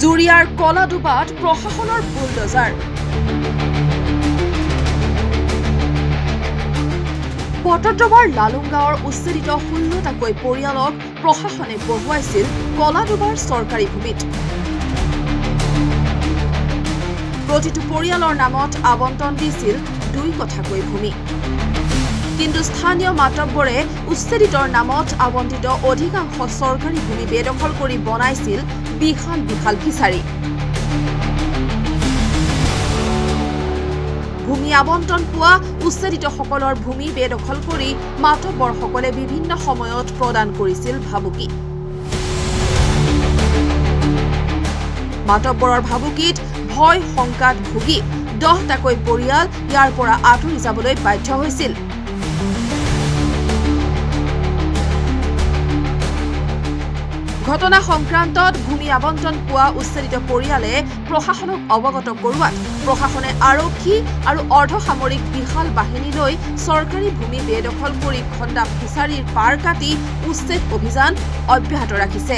জুৰিয়াৰ কলাডুবাত প্ৰশাসনৰ বুলডোজাৰ পটদ্ৰৱাৰ লালুংগাঁৱৰ উচ্ছেদিত 16টাকৈ পৰিয়ালক প্ৰশাসনে বহুৱাইছিল কলাডুবাৰ চৰকাৰী ভূমিত প্ৰতিটো পৰিয়ালৰ নামত আবণ্টন দিছিল 2 কথাকৈ ভূমি কিন্তু স্থানীয় মাতব্বৰে উচ্ছেদিতৰ নামত আবণ্টিত অধিকাংশ চৰকাৰী ভূমি বেদখল কৰি বনাইছিল বিশাল বিশাল ফিচাৰী ভূমি আবণ্টন পোৱা উচ্ছেদিতসকলৰ ভূমি বেদখল কৰি মাতব্বৰসকলে বিভিন্ন সময়ত প্ৰদান কৰিছিল ভাবুকি মাতব্বৰৰ ভাবুকিত ভয় শংকাত ভুগি 10টাকৈ পৰিয়াল ইয়াৰ পৰা আঁতৰি যাবলৈ বাধ্য হৈছিল ঘটনা সংক্ৰান্তত ভূমি আবণ্টন পোৱা উচ্ছেদিত পৰিয়ালে প্ৰশাসনক অৱগত কৰোৱাত প্ৰশাসনে আৰক্ষী আৰু অৰ্ধসামৰিক বিশাল বাহিনী লৈ চৰকাৰী ভূমি বেদখল কৰি খণ্ডা ফিচাৰীৰ পাৰ কাটি উচ্ছেদ অভিযান অব্যাহত ৰাখিছে